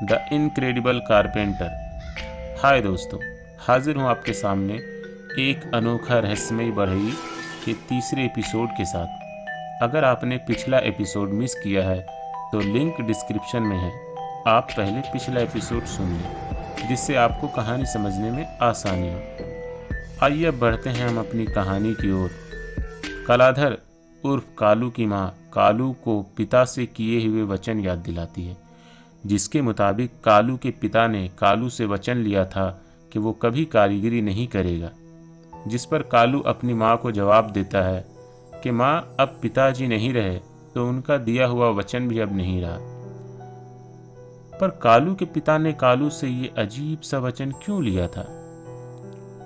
The incredible carpenter. हाय दोस्तों, हाजिर हूँ आपके सामने एक अनोखा रहस्यमयी बढ़ई के तीसरे एपिसोड के साथ। अगर आपने पिछला एपिसोड मिस किया है तो लिंक डिस्क्रिप्शन में है। आप पहले पिछला एपिसोड सुन लें जिससे आपको कहानी समझने में आसानी हो। आइए अब बढ़ते हैं हम अपनी कहानी की ओर। कलाधर उर्फ कालू की माँ कालू को पिता से किए हुए वचन याद दिलाती है, जिसके मुताबिक कालू के पिता ने कालू से वचन लिया था कि वो कभी कारीगरी नहीं करेगा। जिस पर कालू अपनी माँ को जवाब देता है कि माँ, अब पिताजी नहीं रहे तो उनका दिया हुआ वचन भी अब नहीं रहा। पर कालू के पिता ने कालू से ये अजीब सा वचन क्यों लिया था?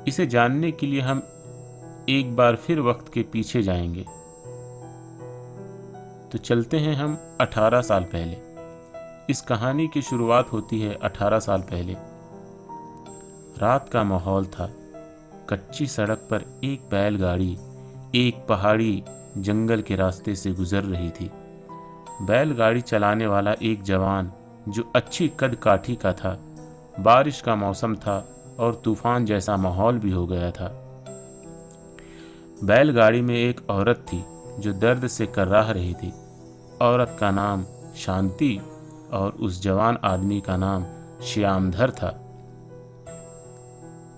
इसे जानने के लिए हम एक बार फिर वक्त के पीछे जाएंगे। तो चलते हैं हम 18 साल पहले। इस कहानी की शुरुआत होती है 18 साल पहले। रात का माहौल था। कच्ची सड़क पर एक बैलगाड़ी एक पहाड़ी जंगल के रास्ते से गुजर रही थी। बैलगाड़ी चलाने वाला एक जवान जो अच्छी कद काठी का था। बारिश का मौसम था और तूफान जैसा माहौल भी हो गया था। बैलगाड़ी में एक औरत थी जो दर्द से कर्राह रही थी। औरत का नाम शांति और उस जवान आदमी का नाम श्यामधर था।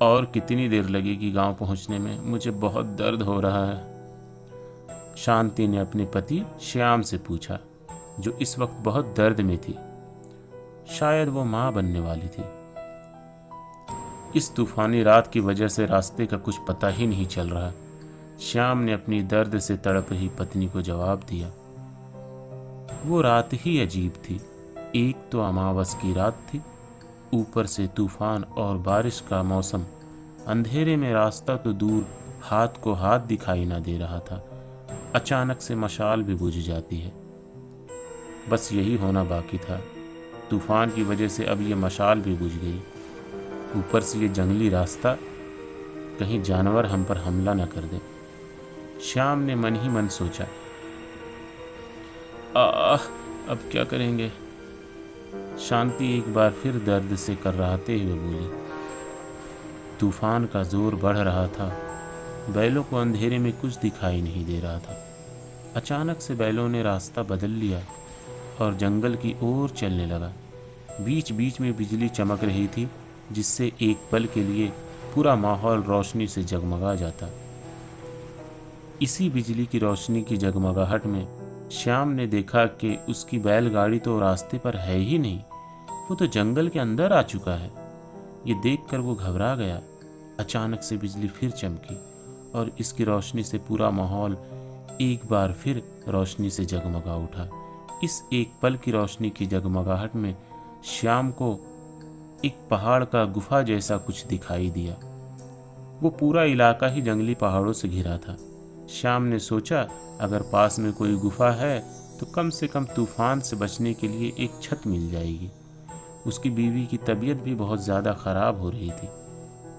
और कितनी देर लगेगी गांव पहुंचने में? मुझे बहुत दर्द हो रहा है, शांति ने अपने पति श्याम से पूछा, जो इस वक्त बहुत दर्द में थी। शायद वो मां बनने वाली थी। इस तूफानी रात की वजह से रास्ते का कुछ पता ही नहीं चल रहा। श्याम ने अपनी दर्द से तड़प रही पत्नी को जवाब दिया। वो रात ही अजीब थी। एक तो अमावस की रात थी, ऊपर से तूफान और बारिश का मौसम। अंधेरे में रास्ता तो दूर, हाथ को हाथ दिखाई ना दे रहा था। अचानक से मशाल भी बुझ जाती है। बस यही होना बाकी था। तूफान की वजह से अब ये मशाल भी बुझ गई। ऊपर से ये जंगली रास्ता, कहीं जानवर हम पर हमला न कर दे। श्याम ने मन ही मन सोचा, अब क्या करेंगे? शांति एक बार फिर दर्द से कर्राहते हुए बोली। तूफान का जोर बढ़ रहा था। बैलों को अंधेरे में कुछ दिखाई नहीं दे रहा था। अचानक से बैलों ने रास्ता बदल लिया और जंगल की ओर चलने लगा। बीच बीच में बिजली चमक रही थी, जिससे एक पल के लिए पूरा माहौल रोशनी से जगमगा जाता। इसी बिजली की रोशनी की जगमगाहट में श्याम ने देखा कि उसकी बैलगाड़ी तो रास्ते पर है ही नहीं, वो तो जंगल के अंदर आ चुका है। ये देखकर वो घबरा गया। अचानक से बिजली फिर चमकी और इसकी रोशनी से पूरा माहौल एक बार फिर रोशनी से जगमगा उठा। इस एक पल की रोशनी की जगमगाहट में श्याम को एक पहाड़ का गुफा जैसा कुछ दिखाई दिया। वो पूरा इलाका ही जंगली पहाड़ों से घिरा था। श्याम ने सोचा, अगर पास में कोई गुफा है तो कम से कम तूफान से बचने के लिए एक छत मिल जाएगी। उसकी बीवी की तबीयत भी बहुत ज़्यादा ख़राब हो रही थी।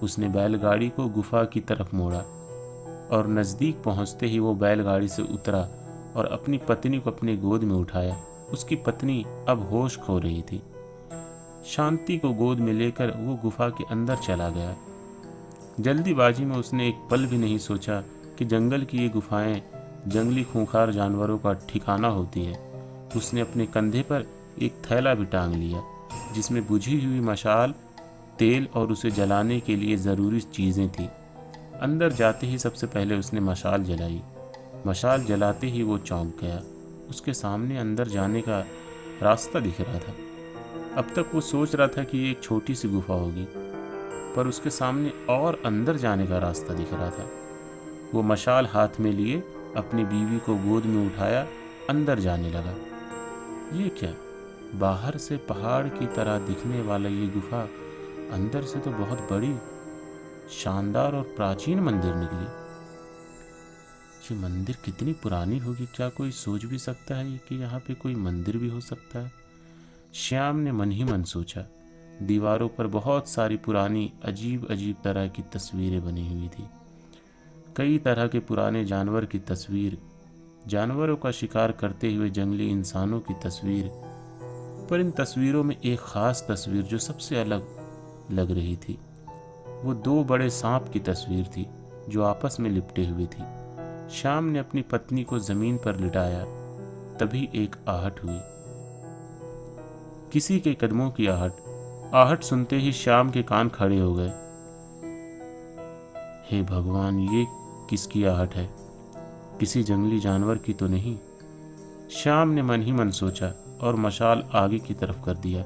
उसने बैलगाड़ी को गुफा की तरफ मोड़ा और नज़दीक पहुंचते ही वो बैलगाड़ी से उतरा और अपनी पत्नी को अपनी गोद में उठाया। उसकी पत्नी अब होश खो रही थी। शांति को गोद में लेकर वो गुफा के अंदर चला गया। जल्दीबाजी में उसने एक पल भी नहीं सोचा कि जंगल की ये गुफाएं जंगली खूंखार जानवरों का ठिकाना होती है। उसने अपने कंधे पर एक थैला भी टांग लिया, जिसमें बुझी हुई मशाल, तेल और उसे जलाने के लिए ज़रूरी चीज़ें थीं। अंदर जाते ही सबसे पहले उसने मशाल जलाई। मशाल जलाते ही वो चौंक गया। उसके सामने अंदर जाने का रास्ता दिख रहा था। अब तक वो सोच रहा था कि ये एक छोटी सी गुफा होगी, पर उसके सामने और अंदर जाने का रास्ता दिख रहा था। वो मशाल हाथ में लिए अपनी बीवी को गोद में उठाया, अंदर जाने लगा। ये क्या? बाहर से पहाड़ की तरह दिखने वाला ये गुफा अंदर से तो बहुत बड़ी, शानदार और प्राचीन मंदिर निकली। ये मंदिर कितनी पुरानी होगी? क्या कोई सोच भी सकता है कि यहाँ पे कोई मंदिर भी हो सकता है? श्याम ने मन ही मन सोचा। दीवारों पर बहुत सारी पुरानी अजीब अजीब तरह की तस्वीरें बनी हुई थी। कई तरह के पुराने जानवर की तस्वीर, जानवरों का शिकार करते हुए जंगली इंसानों की तस्वीर, पर इन तस्वीरों में एक खास तस्वीर जो सबसे अलग लग रही थी, वो दो बड़े सांप की तस्वीर थी जो आपस में लिपटे हुए थी। श्याम ने अपनी पत्नी को जमीन पर लिटाया, तभी एक आहट हुई, किसी के कदमों की आहट। आहट सुनते ही श्याम के कान खड़े हो गए। हे भगवान, ये किसकी आहट है? किसी जंगली जानवर की तो नहीं? श्याम ने मन ही मन सोचा और मशाल आगे की तरफ कर दिया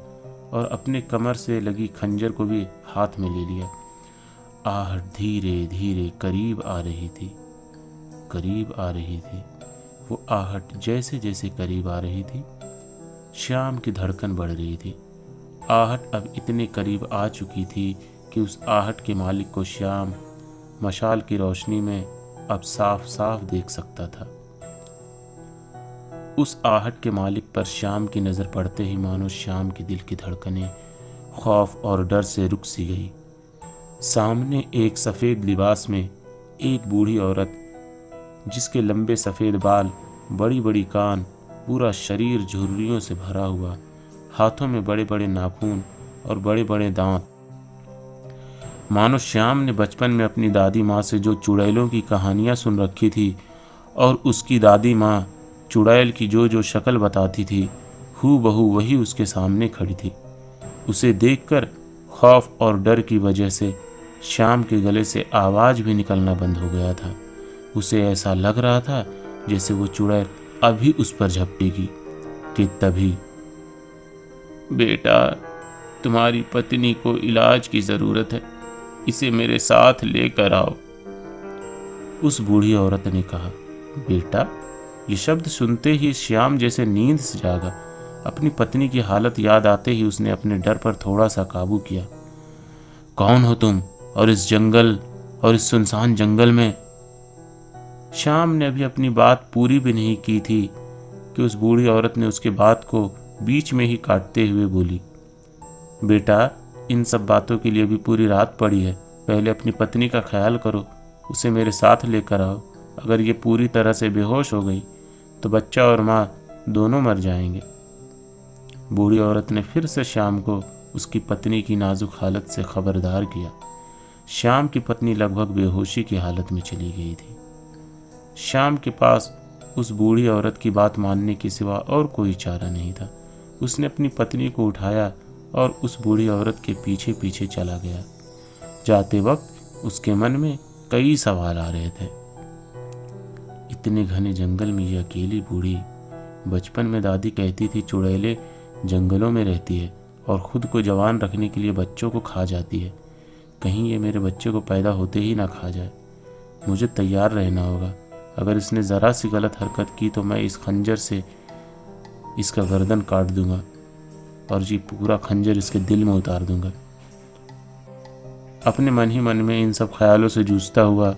और अपने कमर से लगी खंजर को भी हाथ में ले लिया। आहट धीरे धीरे करीब आ रही थी, करीब आ रही थी। वो आहट जैसे जैसे करीब आ रही थी, श्याम की धड़कन बढ़ रही थी। आहट अब इतने करीब आ चुकी थी कि उस आहट के मालिक को श्याम मशाल की रोशनी में अब साफ साफ देख सकता था। उस आहट के मालिक पर श्याम की नज़र पड़ते ही मानो श्याम की दिल की धड़कनें खौफ और डर से रुक सी गई। सामने एक सफ़ेद लिबास में एक बूढ़ी औरत, जिसके लंबे सफ़ेद बाल, बड़ी बड़ी कान, पूरा शरीर झुर्रियों से भरा हुआ, हाथों में बड़े बड़े नाखून और बड़े बड़े दांत। मानो श्याम ने बचपन में अपनी दादी माँ से जो चुड़ैलों की कहानियाँ सुन रखी थी और उसकी दादी माँ चुड़ैल की जो जो शक्ल बताती थी, हूबहू वही उसके सामने खड़ी थी। उसे देखकर खौफ और डर की वजह से श्याम के गले से आवाज़ भी निकलना बंद हो गया था। उसे ऐसा लग रहा था जैसे वो चुड़ैल अभी उस पर झपटेगी कि तभी, बेटा, तुम्हारी पत्नी को इलाज की ज़रूरत है, इसे मेरे साथ लेकर आओ, उस बूढ़ी औरत ने कहा। बेटा, ये शब्द सुनते ही श्याम जैसे नींद से जागा। अपनी पत्नी की हालत याद आते ही उसने अपने डर पर थोड़ा सा काबू किया। कौन हो तुम, और इस जंगल और इस सुनसान जंगल में? श्याम ने अभी अपनी बात पूरी भी नहीं की थी कि उस बूढ़ी औरत ने उसके बात को बीच में ही काटते हुए बोली, बेटा, इन सब बातों के लिए भी पूरी रात पड़ी है। पहले अपनी पत्नी का ख्याल करो, उसे मेरे साथ लेकर आओ। अगर ये पूरी तरह से बेहोश हो गई तो बच्चा और माँ दोनों मर जाएंगे। बूढ़ी औरत ने फिर से श्याम को उसकी पत्नी की नाजुक हालत से खबरदार किया। श्याम की पत्नी लगभग बेहोशी की हालत में चली गई थी। श्याम के पास उस बूढ़ी औरत की बात मानने के सिवा और कोई चारा नहीं था। उसने अपनी पत्नी को उठाया और उस बूढ़ी औरत के पीछे पीछे चला गया। जाते वक्त उसके मन में कई सवाल आ रहे थे। इतने घने जंगल में ये अकेली बूढ़ी, बचपन में दादी कहती थी चुड़ैलें जंगलों में रहती है और खुद को जवान रखने के लिए बच्चों को खा जाती है। कहीं ये मेरे बच्चे को पैदा होते ही ना खा जाए। मुझे तैयार रहना होगा। अगर इसने ज़रा सी गलत हरकत की तो मैं इस खंजर से इसका गर्दन काट दूंगा और जी पूरा खंजर इसके दिल में उतार दूंगा। अपने मन ही मन में इन सब ख्यालों से जूझता हुआ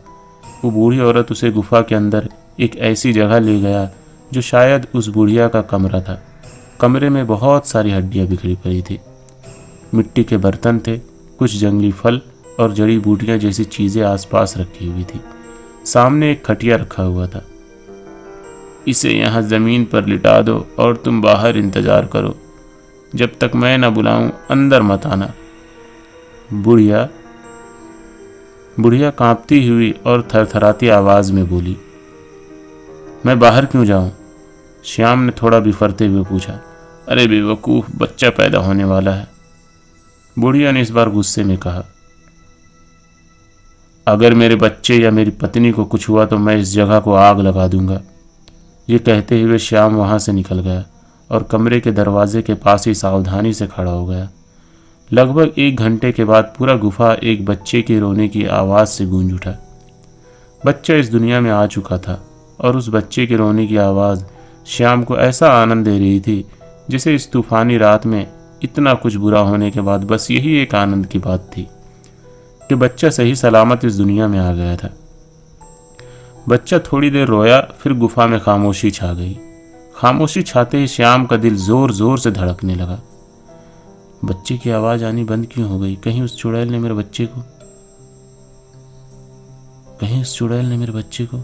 वो बूढ़ी औरत उसे गुफा के अंदर एक ऐसी जगह ले गया जो शायद उस बुढ़िया का कमरा था। कमरे में बहुत सारी हड्डियां बिखरी पड़ी थी, मिट्टी के बर्तन थे, कुछ जंगली फल और जड़ी बूटियां जैसी चीज़ें आसपास रखी हुई थी। सामने एक खटिया रखा हुआ था। इसे यहाँ ज़मीन पर लिटा दो और तुम बाहर इंतज़ार करो, जब तक मैं ना बुलाऊं अंदर मत आना। बुढ़िया कांपती हुई और थरथराती आवाज़ में बोली। मैं बाहर क्यों जाऊं? श्याम ने थोड़ा बिफरते हुए पूछा। अरे बेवकूफ़, बच्चा पैदा होने वाला है, बुढ़िया ने इस बार गुस्से में कहा। अगर मेरे बच्चे या मेरी पत्नी को कुछ हुआ तो मैं इस जगह को आग लगा दूंगा। ये कहते हुए श्याम वहाँ से निकल गया और कमरे के दरवाजे के पास ही सावधानी से खड़ा हो गया। लगभग 1 घंटे के बाद पूरा गुफा एक बच्चे के रोने की आवाज़ से गूंज उठा। बच्चा इस दुनिया में आ चुका था और उस बच्चे के रोने की आवाज़ श्याम को ऐसा आनंद दे रही थी जैसे इस तूफानी रात में इतना कुछ बुरा होने के बाद बस यही एक आनंद की बात थी कि बच्चा सही सलामत इस दुनिया में आ गया था। बच्चा थोड़ी देर रोया, फिर गुफा में खामोशी छा गई। खामोशी छाते ही श्याम का दिल जोर जोर से धड़कने लगा। बच्चे की आवाज़ आनी बंद क्यों हो गई? कहीं उस चुड़ैल ने मेरे बच्चे को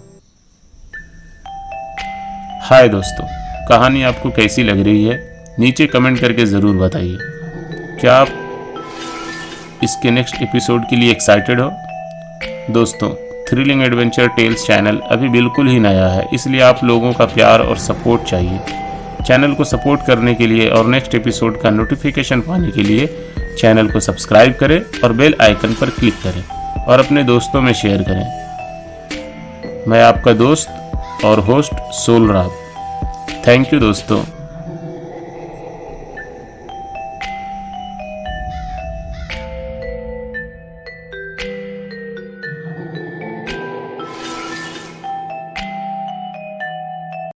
हाय दोस्तों, कहानी आपको कैसी लग रही है नीचे कमेंट करके ज़रूर बताइए। क्या आप इसके नेक्स्ट एपिसोड के लिए एक्साइटेड हो? दोस्तों, थ्रिलिंग एडवेंचर टेल्स चैनल अभी बिल्कुल ही नया है, इसलिए आप लोगों का प्यार और सपोर्ट चाहिए। चैनल को सपोर्ट करने के लिए और नेक्स्ट एपिसोड का नोटिफिकेशन पाने के लिए चैनल को सब्सक्राइब करें और बेल आइकन पर क्लिक करें और अपने दोस्तों में शेयर करें। मैं आपका दोस्त और होस्ट सोल राव। थैंक यू दोस्तों।